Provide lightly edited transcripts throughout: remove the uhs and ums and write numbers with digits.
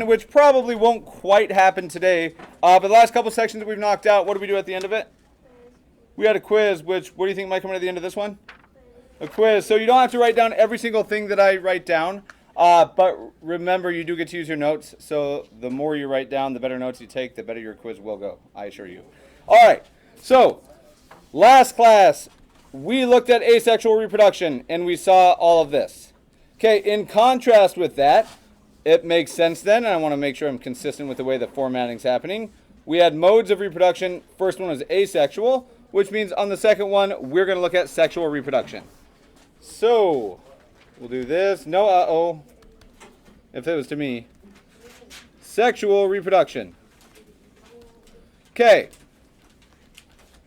which probably won't quite happen today. But the last couple sections that we've knocked out, what do we do at the end of it? We had a quiz, which, what do you think might come at the end of this one? A quiz. So you don't have to write down every single thing that I write down. But remember, you do get to use your notes. So the more you write down, the better notes you take, the better your quiz will go, I assure you. All right. So last class, we looked at asexual reproduction, and we saw all of this. Okay, in contrast with that, it makes sense then, and I want to make sure I'm consistent with the way the formatting's happening. We had modes of reproduction. First one was asexual, which means on the second one, we're going to look at sexual reproduction. So we'll do this. No uh-oh, if it was to me. Sexual reproduction. Okay.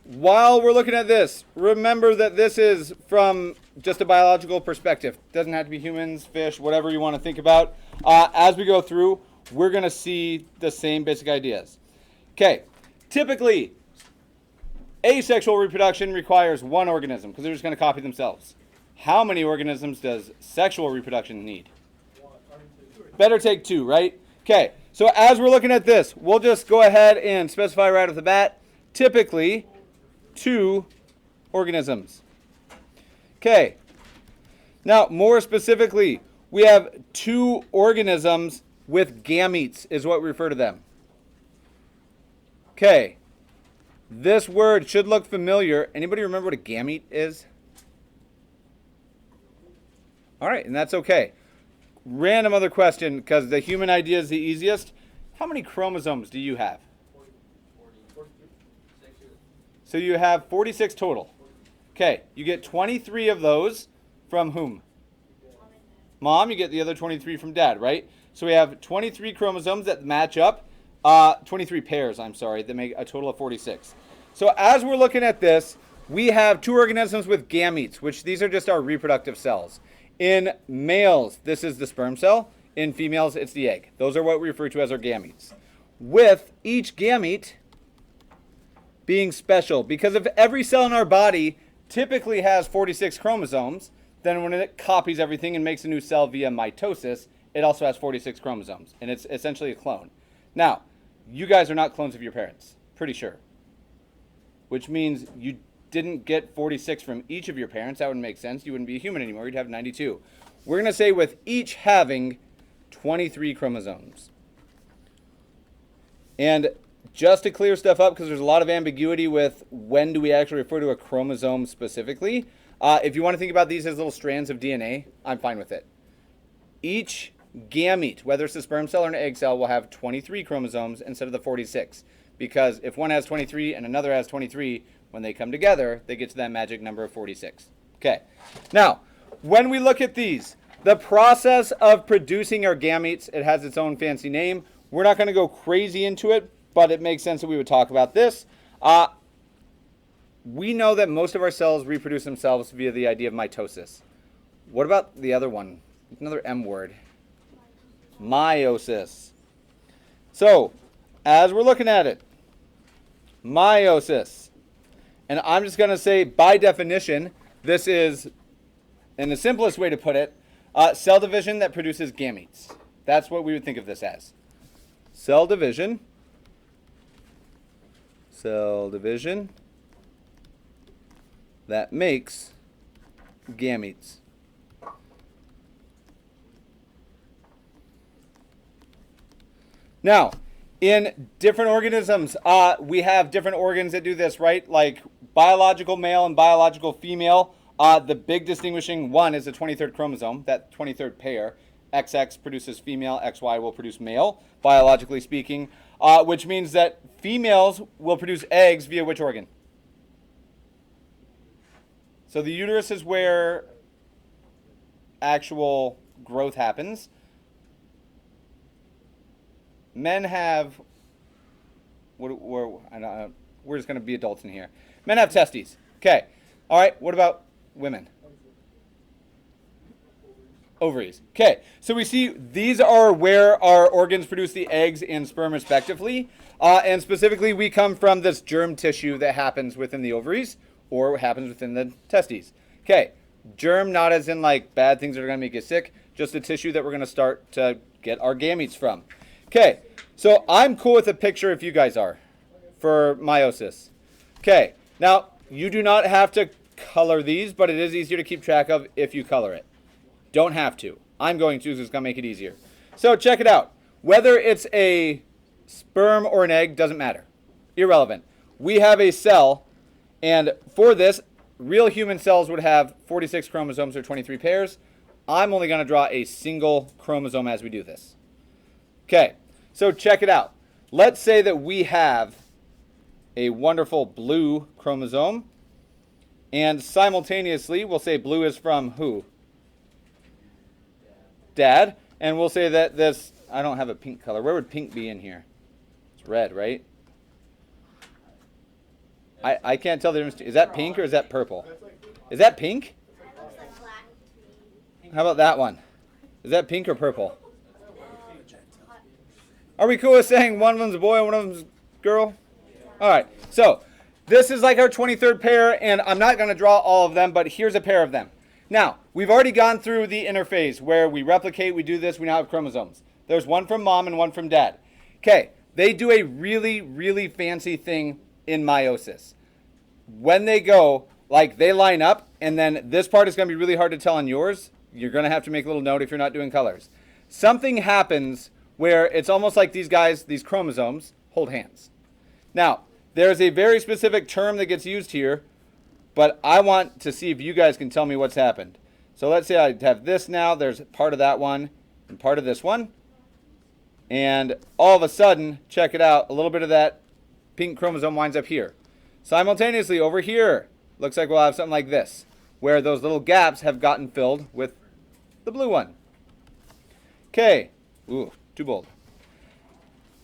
While we're looking at this, remember that this is from just a biological perspective. It doesn't have to be humans, fish, whatever you want to think about. As we go through, we're going to see the same basic ideas. Okay, typically, asexual reproduction requires one organism because they're just going to copy themselves. How many organisms does sexual reproduction need? Better take two, right? Okay, so as we're looking at this, we'll just go ahead and specify right off the bat, typically, 2 organisms. Okay. Now, more specifically, we have 2 organisms with gametes is what we refer to them. Okay. This word should look familiar. Anybody remember what a gamete is? All right, and that's okay. Random other question, because the human idea is the easiest. How many chromosomes do you have? So you have 46 total. Okay, you get 23 of those from whom? Mom, you get the other 23 from dad, right? So we have 23 chromosomes that match up, 23 pairs, I'm sorry, that make a total of 46. So as we're looking at this, we have 2 organisms with gametes, which these are just our reproductive cells. In males, this is the sperm cell. In females, it's the egg. Those are what we refer to as our gametes. With each gamete being special, because if every cell in our body typically has 46 chromosomes, then when it copies everything and makes a new cell via mitosis, it also has 46 chromosomes, and it's essentially a clone. Now, you guys are not clones of your parents, pretty sure, which means you didn't get 46 from each of your parents. That wouldn't make sense. You wouldn't be a human anymore. You'd have 92. We're going to say with each having 23 chromosomes. And just to clear stuff up, because there's a lot of ambiguity with when do we actually refer to a chromosome specifically, if you want to think about these as little strands of DNA, I'm fine with it. Each gamete, whether it's a sperm cell or an egg cell, will have 23 chromosomes instead of the 46. Because if one has 23 and another has 23, when they come together, they get to that magic number of 46. Okay. Now, when we look at these, the process of producing our gametes, it has its own fancy name. We're not going to go crazy into it, but it makes sense that we would talk about this. We know that most of our cells reproduce themselves via the idea of mitosis. What about the other one? Another M word. Meiosis. So, as we're looking at it, meiosis. And I'm just going to say, by definition, this is, in the simplest way to put it, cell division that produces gametes. That's what we would think of this as. Cell division. Cell division that makes gametes. Now, in different organisms, we have different organs that do this, right? Like biological male and biological female. The big distinguishing one is the 23rd chromosome, that 23rd pair. XX produces female, XY will produce male, biologically speaking, which means that females will produce eggs via which organ? So the uterus is where actual growth happens. Men have, we're just going to be adults in here. Men have testes. Okay. All right. What about women? Ovaries. Okay. So we see these are where our organs produce the eggs and sperm respectively. And specifically, we come from this germ tissue that happens within the ovaries or happens within the testes. Okay. Germ, not as in like bad things that are going to make you sick, just the tissue that we're going to start to get our gametes from. Okay, so I'm cool with a picture if you guys are for meiosis. Okay, now you do not have to color these, but it is easier to keep track of if you color it. Don't have to. I'm going to, because it's going to make it easier. So check it out. Whether it's a sperm or an egg, doesn't matter. Irrelevant. We have a cell, and for this, real human cells would have 46 chromosomes or 23 pairs. I'm only going to draw a single chromosome as we do this. Okay, so check it out. Let's say that we have a wonderful blue chromosome, and simultaneously, we'll say blue is from who? Dad. And we'll say that this, I don't have a pink color. Where would pink be in here? It's red, right? I can't tell the difference. Is that pink or is that purple? Is that pink? How about that one? Is that pink or purple? Are we cool with saying one of them's a boy and one of them's a girl? All right. So this is like our 23rd pair, and I'm not going to draw all of them, but here's a pair of them. Now, we've already gone through the interphase where we replicate, we do this, we now have chromosomes. There's one from mom and one from dad. Okay, they do a really, really fancy thing in meiosis. When they go, like they line up, and then this part is going to be really hard to tell on yours. You're going to have to make a little note if you're not doing colors. Something happens where it's almost like these guys, these chromosomes, hold hands. Now, there's a very specific term that gets used here, but I want to see if you guys can tell me what's happened. So let's say I have this now. There's part of that one and part of this one. And all of a sudden, check it out, a little bit of that pink chromosome winds up here. Simultaneously, over here, looks like we'll have something like this, where those little gaps have gotten filled with the blue one. Okay. Ooh, too bold.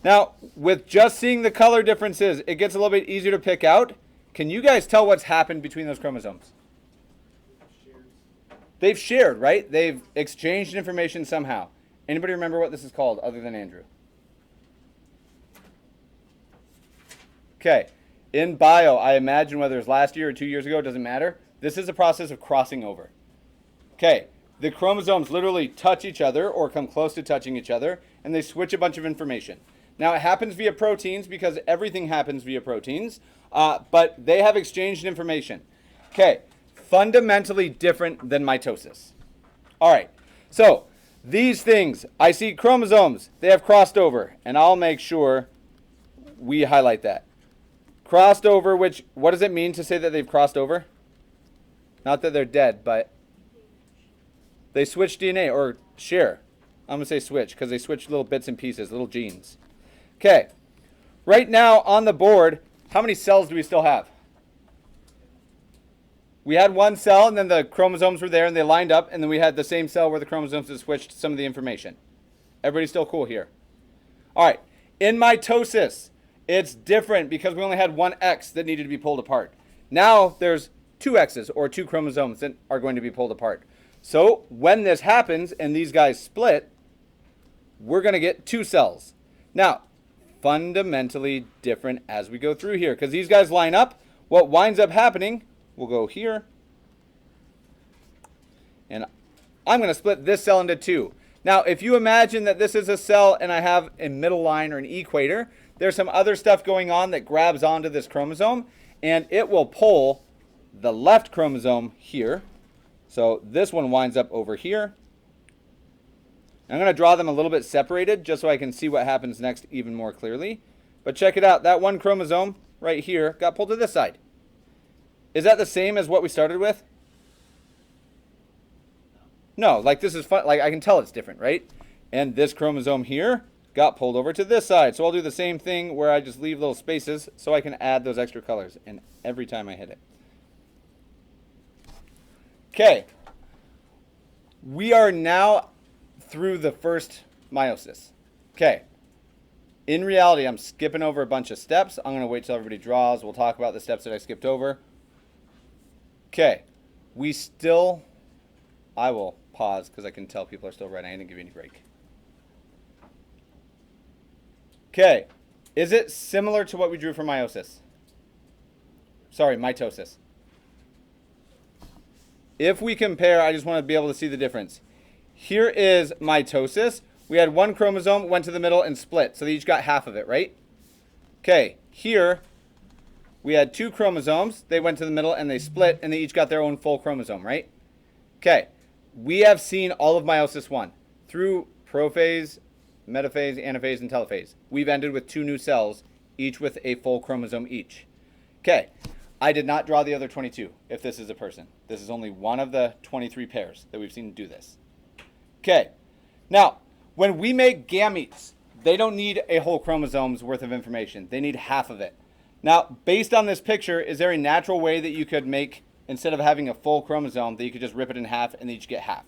Now, with just seeing the color differences, it gets a little bit easier to pick out. Can you guys tell what's happened between those chromosomes? They've shared, right? They've exchanged information somehow. Anybody remember what this is called other than Andrew? Okay. In bio, I imagine whether it's last year or 2 years ago, it doesn't matter. This is a process of crossing over. Okay. The chromosomes literally touch each other or come close to touching each other, and they switch a bunch of information. Now, it happens via proteins because everything happens via proteins, but they have exchanged information. Okay. Fundamentally different than mitosis. All right. So, these things, I see chromosomes, they have crossed over, and I'll make sure we highlight that. Crossed over, which, what does it mean to say that they've crossed over? Not that they're dead, but they switch DNA or share. I'm going to say switch because they switch little bits and pieces, little genes. Okay. Right now on the board, how many cells do we still have? We had one cell, and then the chromosomes were there, and they lined up, and then we had the same cell where the chromosomes had switched some of the information. Everybody still cool here? All right. In mitosis, it's different because we only had one X that needed to be pulled apart. Now there's two X's or two chromosomes that are going to be pulled apart. So when this happens and these guys split, we're going to get two cells. Now, fundamentally different as we go through here because these guys line up. What winds up happening, we'll go here. And I'm going to split this cell into two. Now, if you imagine that this is a cell and I have a middle line or an equator, there's some other stuff going on that grabs onto this chromosome, and it will pull the left chromosome here. So this one winds up over here. I'm going to draw them a little bit separated just so I can see what happens next even more clearly. But check it out. That one chromosome right here got pulled to this side. Is that the same as what we started with? No, like this is fun. Like I can tell it's different, right? And this chromosome here got pulled over to this side. So I'll do the same thing where I just leave little spaces so I can add those extra colors. And every time I hit it. Okay. We are now through the first meiosis. Okay. In reality, I'm skipping over a bunch of steps. I'm going to wait till everybody draws. We'll talk about the steps that I skipped over. Okay. I will pause because I can tell people are still writing. I didn't give you any break. Okay. Is it similar to what we drew for meiosis? Sorry, mitosis. If we compare, I just want to be able to see the difference. Here is mitosis. we had one chromosome, went to the middle, and split. So they each got half of it, right? Okay, here we had two chromosomes. They went to the middle, and they split, and they each got their own full chromosome, right? Okay, we have seen all of meiosis 1 through prophase, metaphase, anaphase, and telophase. We've ended with 2 new cells, each with a full chromosome each. Okay, I did not draw the other 22 if this is a person. This is only one of the 23 pairs that we've seen do this. Okay, now, when we make gametes, they don't need a whole chromosome's worth of information. They need half of it. Now, based on this picture, is there a natural way that you could make, instead of having a full chromosome, that you could just rip it in half and they each get half?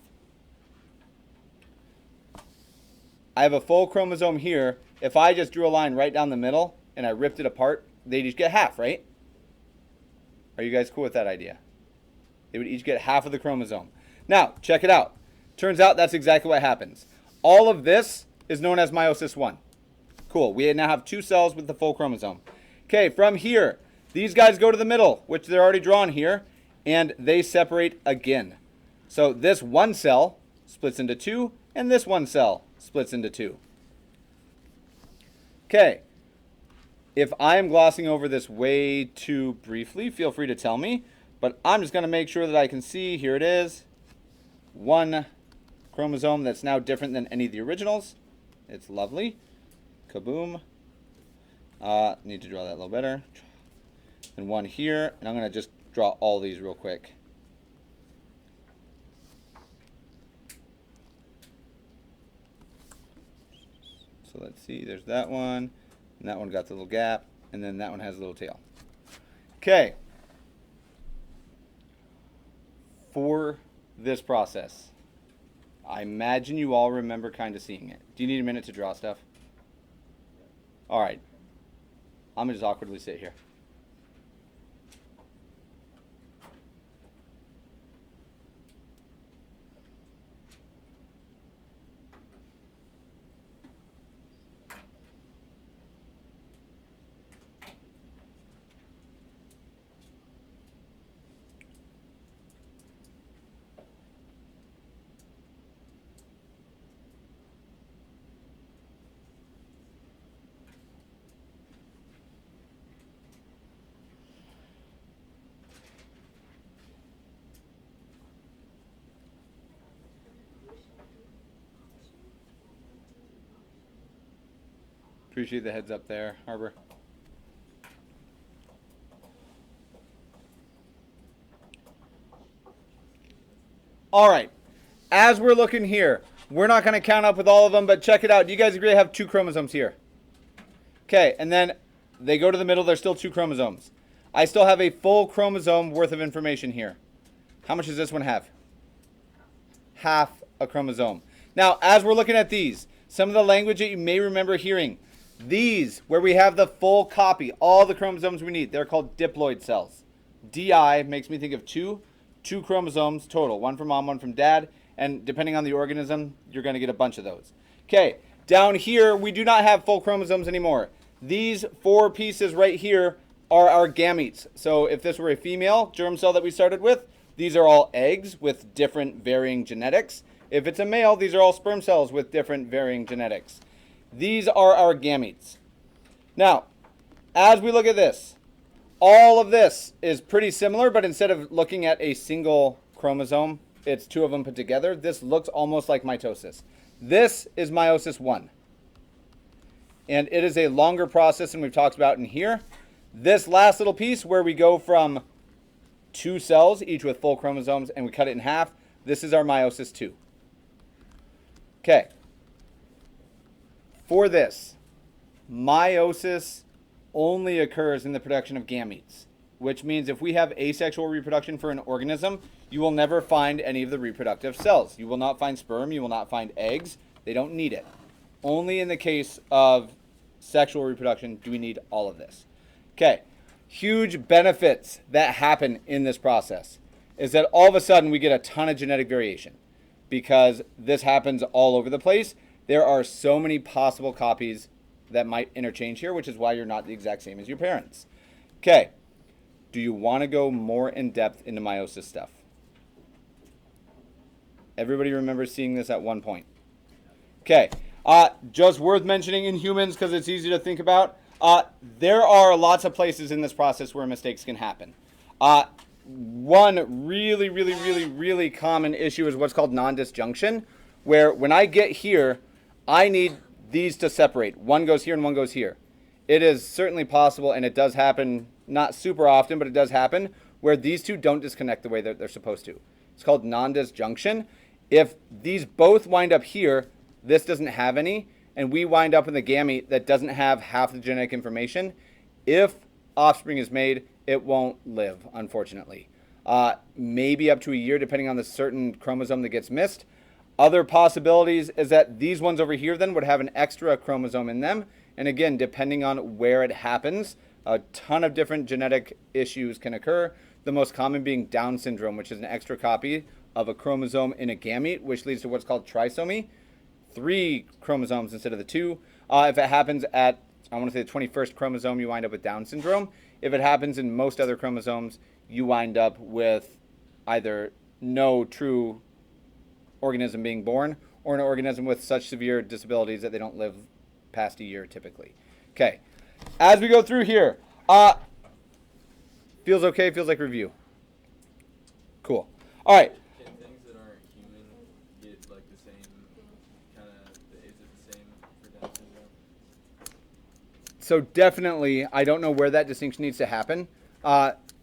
I have a full chromosome here. If I just drew a line right down the middle and I ripped it apart, they'd each get half, right? Are you guys cool with that idea? They would each get half of the chromosome. Now, check it out. Turns out that's exactly what happens. All of this is known as meiosis 1. Cool. We now have 2 cells with the full chromosome. Okay, from here, these guys go to the middle, which they're already drawn here, and they separate again. So this one cell splits into 2, and this one cell splits into 2. Okay. If I am glossing over this way too briefly, feel free to tell me. But I'm just going to make sure that I can see. Here it is. One chromosome that's now different than any of the originals. It's lovely. Kaboom. Need to draw that a little better. And one here. And I'm going to just draw all these real quick. So let's see. There's that one. And that one got the little gap, and then that one has a little tail. Okay. For this process, I imagine you all remember kind of seeing it. Do you need a minute to draw stuff? All right. I'm going to just awkwardly sit here. Appreciate the heads up there, Harbor. All right. As we're looking here, we're not going to count up with all of them, but check it out. Do you guys agree I have 2 chromosomes here? Okay, and then they go to the middle. There's still 2 chromosomes. I still have a full chromosome worth of information here. How much does this one have? Half a chromosome. Now, as we're looking at these, some of the language that you may remember hearing, these, where we have the full copy, all the chromosomes we need, they're called diploid cells. DI makes me think of two chromosomes total, one from mom, one from dad, and depending on the organism, you're going to get a bunch of those. Okay, down here, we do not have full chromosomes anymore. These 4 pieces right here are our gametes. So if this were a female germ cell that we started with, these are all eggs with different varying genetics. If it's a male, these are all sperm cells with different varying genetics. These are our gametes. Now, as we look at this, all of this is pretty similar, but instead of looking at a single chromosome, it's 2 of them put together. This looks almost like mitosis. This is meiosis 1. And it is a longer process than we've talked about in here. This last little piece where we go from 2 cells, each with full chromosomes, and we cut it in half, this is our meiosis 2. Okay. For this, meiosis only occurs in the production of gametes, which means if we have asexual reproduction for an organism, you will never find any of the reproductive cells. You will not find sperm, you will not find eggs. They don't need it. Only in the case of sexual reproduction do we need all of this. Okay, huge benefits that happen in this process is that all of a sudden we get a ton of genetic variation because this happens all over the place. There are so many possible copies that might interchange here, which is why you're not the exact same as your parents. Okay, do you want to go more in depth into meiosis stuff? Everybody remembers seeing this at one point. Okay, Just worth mentioning in humans because it's easy to think about. There are lots of places in this process where mistakes can happen. One really common issue is what's called non-disjunction, where when I get here, I need these to separate. One goes here and one goes here. It is certainly possible, and it does happen, not super often, but it does happen, where these two don't disconnect the way that they're supposed to. It's called non-disjunction. If these both wind up here, this doesn't have any, and we wind up in the gamete that doesn't have half the genetic information, if offspring is made, it won't live, unfortunately. Maybe up to a year, depending on the certain chromosome that gets missed. Other possibilities is that these ones over here then would have an extra chromosome in them. And again, depending on where it happens, a ton of different genetic issues can occur. The most common being Down syndrome, which is an extra copy of a chromosome in a gamete, which leads to what's called trisomy. 3 chromosomes instead of the 2. If it happens at, I want to say the 21st chromosome, you wind up with Down syndrome. If it happens in most other chromosomes, you wind up with either no true organism being born or an organism with such severe disabilities that they don't live past a year typically. Okay, as we go through here, feels okay, feels like review. Cool. All right. Can things that aren't human get like the same kind of, is it the same for Down syndrome? So definitely, I don't know where that distinction needs to happen.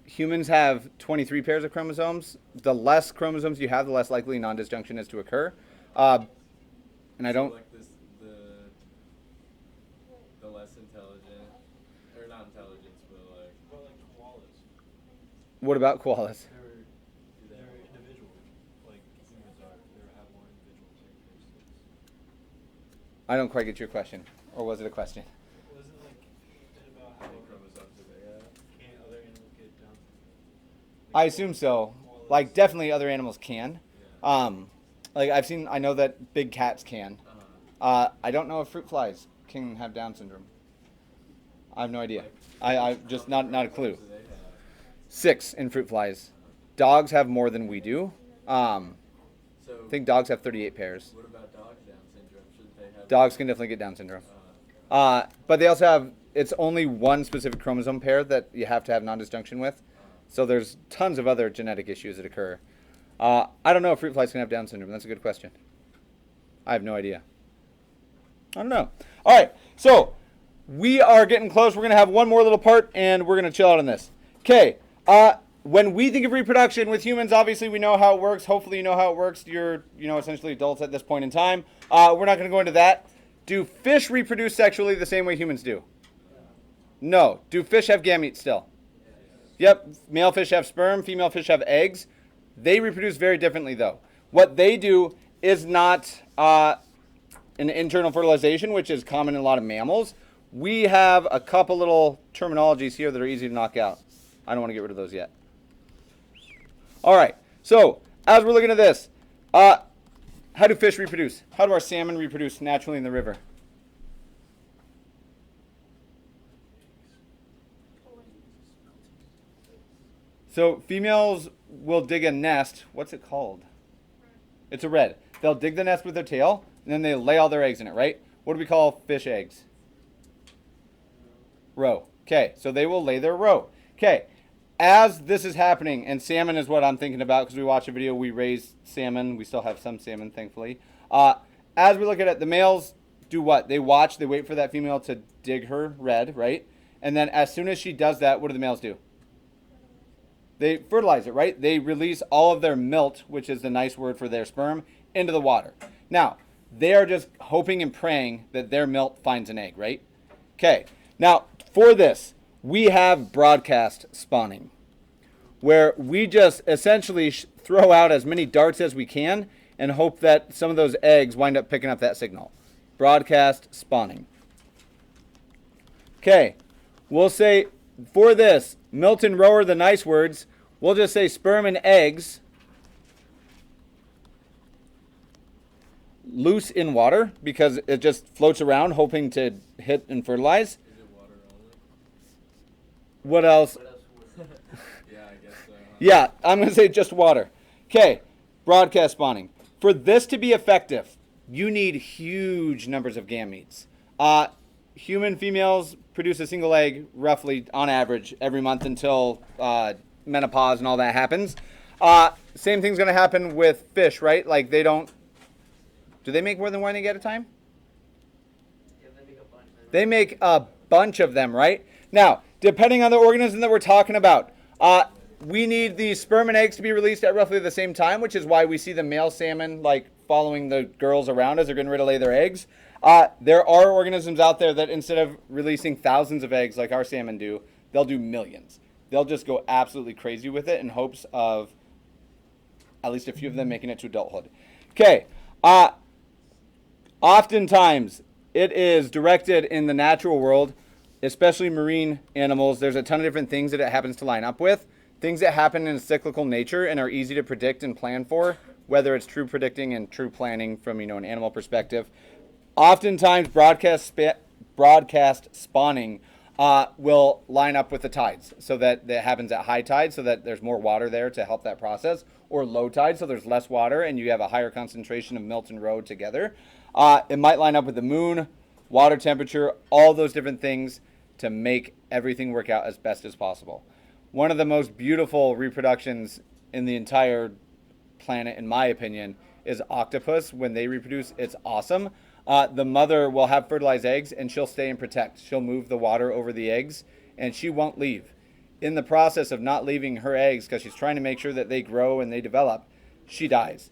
Humans have 23 pairs of chromosomes. The less chromosomes you have, the less likely non-disjunction is to occur. And I don't... So like this, the less intelligent, or not intelligence, but like... What about like koalas? What about koalas? They're individual, like humans are. They have more individual characteristics. I don't quite get your question. Or was it a question? Wasn't it like about How how many chromosomes do they have? can other animals get Down syndrome? I assume so. Like, definitely other animals can. Yeah. Like, I know that big cats can. I don't know if fruit flies can have Down syndrome. I have no idea. I just not a clue. Do they have? 6 in fruit flies. Dogs have more than we do. I So think dogs have 38 pairs. what about dogs Down syndrome? Shouldn't they have? Dogs can definitely get Down syndrome. But they also have, it's only one specific chromosome pair that you have to have non-disjunction with. So there's tons of other genetic issues that occur. I don't know if fruit flies can have Down syndrome. That's a good question. I have no idea. I don't know. All right, so we are getting close. We're going to have one more little part, and we're going to chill out on this. Okay, when we think of reproduction with humans, obviously we know how it works. Hopefully you know how it works. You're, essentially adults at this point in time. We're not going to go into that. Do fish reproduce sexually the same way humans do? No. Do fish have gametes still? Yep. Male fish have sperm. Female fish have eggs. They reproduce very differently, though. What they do is not an internal fertilization, which is common in a lot of mammals. We have a couple little terminologies here that are easy to knock out. I don't want to get rid of those yet. All right. So as we're looking at this, how do fish reproduce? How do our salmon reproduce naturally in the river? So females will dig a nest. What's it called? It's a red. They'll dig the nest with their tail, and then they lay all their eggs in it, right? What do we call fish eggs? Roe. Okay, so they will lay their roe. Okay, as this is happening, and salmon is what I'm thinking about because we watch a video, we raise salmon. We still have some salmon, thankfully. As we look at it, the males do what? They watch, they wait for that female to dig her red, right? And then as soon as she does that, what do the males do? They fertilize it, right? They release all of their milt, which is the nice word for their sperm, into the water. Now, they are just hoping and praying that their milt finds an egg, right? Okay, now for this, we have broadcast spawning, where we just essentially throw out as many darts as we can and hope that some of those eggs wind up picking up that signal. Broadcast spawning. Okay, we'll say for this, milt and roe are the nice words. We'll just say sperm and eggs loose in water because it just floats around hoping to hit and fertilize. Is it water only? What else? Yeah, I guess so. Yeah, I'm going to say just water. Okay, broadcast spawning. For this to be effective, you need huge numbers of gametes. Human females produce a single egg roughly on average every month until menopause and all that happens. Same thing's going to happen with fish, right? Like they don't. Do they make more than one egg at a time? Yeah, they make a bunch. They make a bunch of them, right? Now, depending on the organism that we're talking about, we need the sperm and eggs to be released at roughly the same time, which is why we see the male salmon like following the girls around as they're getting ready to lay their eggs. There are organisms out there that instead of releasing thousands of eggs like our salmon do, they'll do millions. They'll just go absolutely crazy with it in hopes of at least a few of them making it to adulthood. Okay. Oftentimes, it is directed in the natural world, especially marine animals. There's a ton of different things that it happens to line up with. Things that happen in a cyclical nature and are easy to predict and plan for, whether it's true predicting and true planning from, an animal perspective. Oftentimes, broadcast spawning will line up with the tides, so that happens at high tide, so that there's more water there to help that process, or low tide, so there's less water and you have a higher concentration of Milt and Roe together. It might line up with the moon, water temperature, all those different things to make everything work out as best as possible. One of the most beautiful reproductions in the entire planet, in my opinion, is octopus. When they reproduce, it's awesome. The mother will have fertilized eggs and she'll stay and protect. She'll move the water over the eggs and she won't leave. In the process of not leaving her eggs, because she's trying to make sure that they grow and they develop, she dies.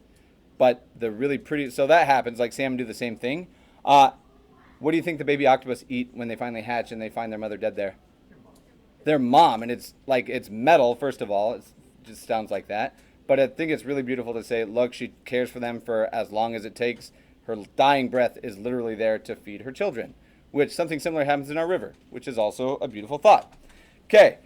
But the really pretty, so that happens, like salmon do the same thing. What do you think the baby octopus eat when they finally hatch and they find their mother dead there? Their mom, and it's metal, first of all. It just sounds like that. But I think it's really beautiful to say, look, she cares for them for as long as it takes. Her dying breath is literally there to feed her children, which something similar happens in our river, which is also a beautiful thought. Okay,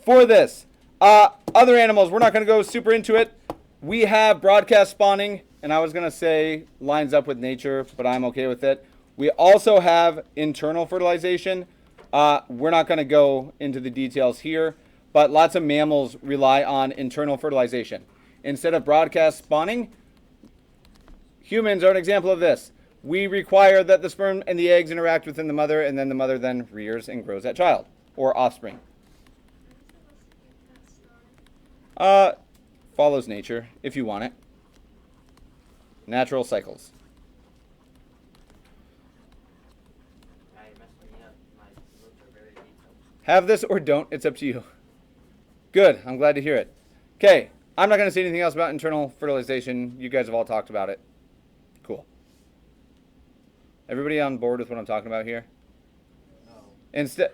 for this, other animals, we're not going to go super into it. We have broadcast spawning, and I was going to say lines up with nature, but I'm okay with it. We also have internal fertilization. We're not going to go into the details here, but lots of mammals rely on internal fertilization. Instead of broadcast spawning, humans are an example of this. We require that the sperm and the eggs interact within the mother, and then the mother then rears and grows that child, or offspring. Follows nature, if you want it. Natural cycles. Have this or don't, it's up to you. Good, I'm glad to hear it. Okay, I'm not going to say anything else about internal fertilization. You guys have all talked about it. Cool. Everybody on board with what I'm talking about here? No.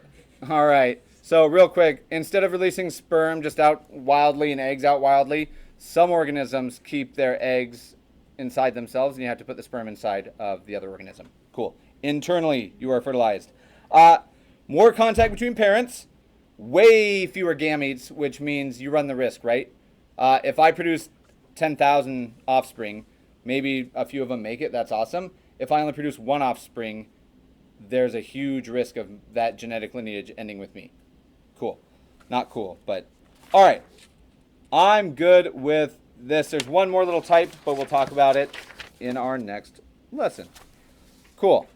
All right. So real quick, instead of releasing sperm just out wildly and eggs out wildly, some organisms keep their eggs inside themselves, and you have to put the sperm inside of the other organism. Cool. Internally, you are fertilized. More contact between parents, way fewer gametes, which means you run the risk, right? If I produce 10,000 offspring, maybe a few of them make it. That's awesome. If I only produce one offspring, there's a huge risk of that genetic lineage ending with me. Cool. Not cool, but all right. I'm good with this. There's one more little type, but we'll talk about it in our next lesson. Cool.